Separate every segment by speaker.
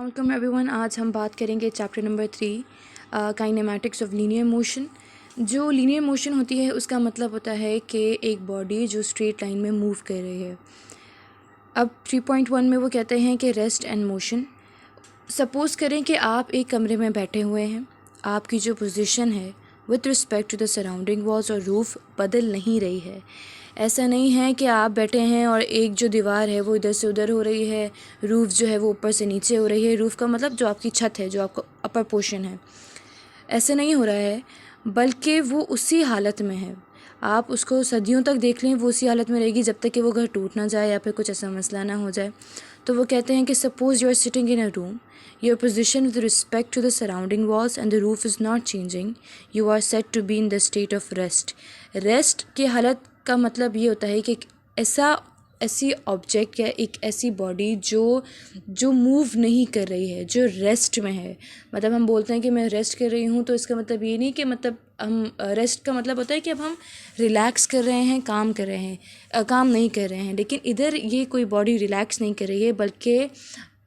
Speaker 1: Welcome everyone. आज हम बात करेंगे chapter number 3 kinematics of linear motion. जो लीनियर मोशन होती है उसका मतलब होता है कि एक बॉडी जो स्ट्रेट लाइन में मूव कर रही है। अब 3.1 में वो कहते हैं कि रेस्ट एंड मोशन। सपोज़ करें कि आप एक कमरे में बैठे हुए हैं, आपकी जो पोजीशन है with respect to the surrounding walls और रूफ़ बदल नहीं रही है। ऐसा नहीं है कि आप बैठे हैं और एक जो दीवार है वो इधर से उधर हो रही है, रूफ़ जो है वो ऊपर से नीचे हो रही है। रूफ़ का मतलब जो आपकी छत है, जो आपका अपर पोर्शन है, ऐसे नहीं हो रहा है, बल्कि वो उसी हालत में है। आप उसको सदियों तक देख लें, वो उसी हालत में रहेगी जब तक कि वो घर टूट ना जाए या फिर कुछ ऐसा मसला ना हो जाए। तो वो कहते हैं कि suppose you are sitting in a room, your position with respect to the surrounding walls and the roof is not changing, you are set to be in the state of rest. Rest की हालत का मतलब ये होता है कि ऐसी object या एक ऐसी बॉडी जो मूव नहीं कर रही है, जो रेस्ट में है। मतलब हम बोलते हैं कि मैं रेस्ट कर रही हूँ, तो इसका मतलब ये नहीं कि मतलब हम रेस्ट का मतलब होता है कि अब हम रिलैक्स कर रहे हैं, काम कर रहे हैं, काम नहीं कर रहे हैं। लेकिन इधर ये कोई बॉडी रिलैक्स नहीं कर रही है, बल्कि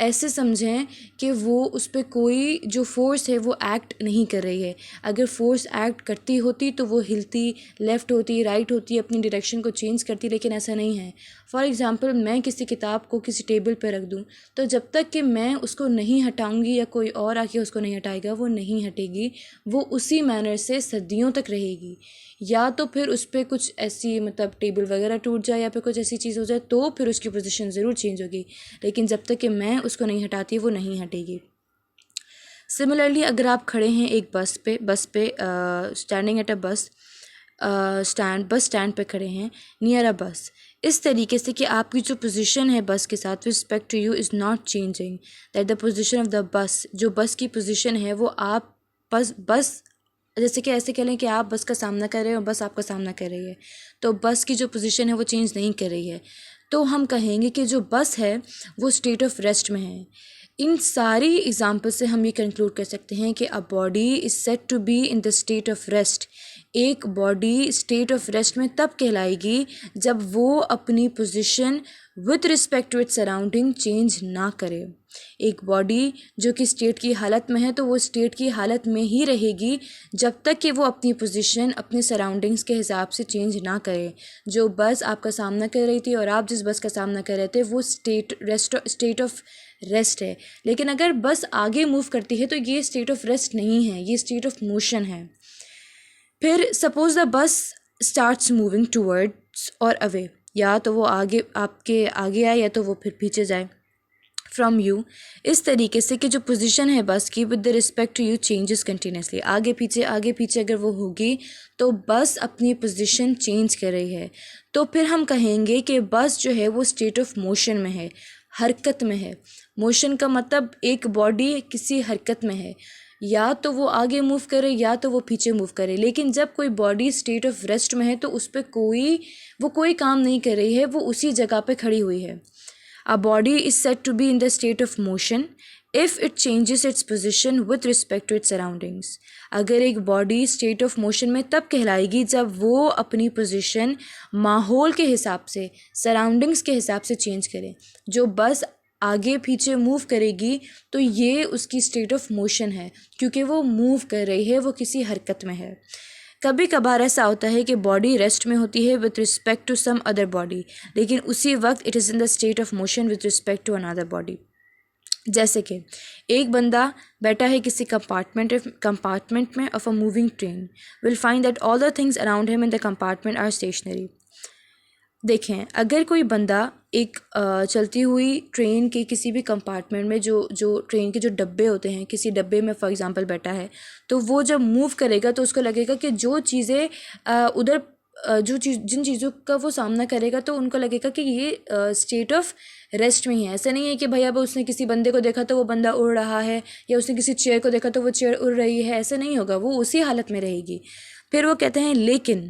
Speaker 1: ऐसे समझें कि वो उस पर कोई जो फोर्स है वो एक्ट नहीं कर रही है। अगर फोर्स एक्ट करती होती तो वो हिलती, लेफ़्ट होती, राइट होती, अपनी डायरेक्शन को चेंज करती, लेकिन ऐसा नहीं है। फॉर एग्ज़ाम्पल, मैं किसी किताब को किसी टेबल पर रख दूँ, तो जब तक कि मैं उसको नहीं हटाऊँगी या कोई और आके उसको नहीं हटाएगा, वो नहीं हटेगी, वो उसी मैनर से सदियों तक रहेगी। या तो फिर उस पर कुछ ऐसी मतलब टेबल वगैरह टूट जाए या फिर कुछ ऐसी चीज़ हो जाए, तो फिर उसकी पोजीशन ज़रूर चेंज होगी, लेकिन जब तक कि मैं उसको नहीं हटाती वो नहीं हटेगी। सिमिलरली, अगर आप खड़े हैं एक बस पे standing at a bus stand पे खड़े हैं नियर अ बस, इस तरीके से कि आपकी जो पोजीशन है बस के साथ respect to you is not changing, that the position of the bus, जो बस की पोजीशन है वो आप बस जैसे कि ऐसे कह लें कि आप बस का सामना कर रहे हो और बस आपका सामना कर रही है, तो बस की जो पोजीशन है वो चेंज नहीं कर रही है। तो हम कहेंगे कि जो बस है वो स्टेट ऑफ रेस्ट में है। इन सारी एग्जाम्पल से हम ये कंक्लूड कर सकते हैं कि a body is set to be in the state of rest. एक बॉडी स्टेट ऑफ रेस्ट में तब कहलाएगी जब वो अपनी position with respect to its surrounding change ना करे। एक बॉडी जो कि स्टेट की हालत में है, तो वो स्टेट की हालत में ही रहेगी जब तक कि वो अपनी पोजीशन अपने सराउंडिंग्स के हिसाब से चेंज ना करे। जो बस आपका सामना कर रही थी और आप जिस बस का सामना कर रहे थे, वो स्टेट ऑफ रेस्ट है। लेकिन अगर बस आगे मूव करती है तो ये स्टेट ऑफ रेस्ट नहीं है, ये स्टेट ऑफ मोशन है। फिर suppose the bus starts moving towards और अवे, या तो वो आगे आपके आगे आए या तो वो फिर पीछे जाए फ्रॉम यू, इस तरीके से कि जो पोजीशन है बस की with the respect to you changes continuously. आगे पीछे अगर वो होगी तो बस अपनी पोजीशन चेंज कर रही है, तो फिर हम कहेंगे कि बस जो है वो स्टेट ऑफ मोशन में है, हरकत में है। मोशन का मतलब एक बॉडी किसी हरकत में है, या तो वो आगे मूव करे या तो वो पीछे मूव करे। लेकिन जब कोई बॉडी स्टेट ऑफ रेस्ट में है तो उस पर कोई काम नहीं कर रही है, वो उसी जगह पे खड़ी हुई है। A body is said to be in the state of motion if it changes its position with respect to its surroundings. अगर एक बॉडी स्टेट ऑफ मोशन में तब कहलाएगी जब वो अपनी पोजीशन माहौल के हिसाब से, सराउंडिंग्स के हिसाब से चेंज करे। जो बस आगे पीछे मूव करेगी तो ये उसकी स्टेट ऑफ मोशन है, क्योंकि वो मूव कर रही है, वो किसी हरकत में है। कभी कभार ऐसा होता है कि बॉडी रेस्ट में होती है with respect to some other body, लेकिन उसी वक्त it is in the state of motion with respect to another body. जैसे कि एक बंदा बैठा है किसी कंपार्टमेंट में of a moving train, will find that all the things around him in the compartment are stationary. देखें, अगर कोई बंदा एक चलती हुई ट्रेन के किसी भी कंपार्टमेंट में, जो ट्रेन के जो डब्बे होते हैं, किसी डब्बे में फॉर एग्जांपल बैठा है, तो वो जब मूव करेगा तो उसको लगेगा कि जो चीज़ें उधर जिन चीज़ों का वो सामना करेगा तो उनको लगेगा कि ये स्टेट ऑफ रेस्ट में ही है। ऐसा नहीं है कि भाई अब उसने किसी बंदे को देखा तो वो बंदा उड़ रहा है, या उसने किसी चेयर को देखा तो वो चेयर उड़ रही है, ऐसा नहीं होगा, वो उसी हालत में रहेगी। फिर वो कहते हैं लेकिन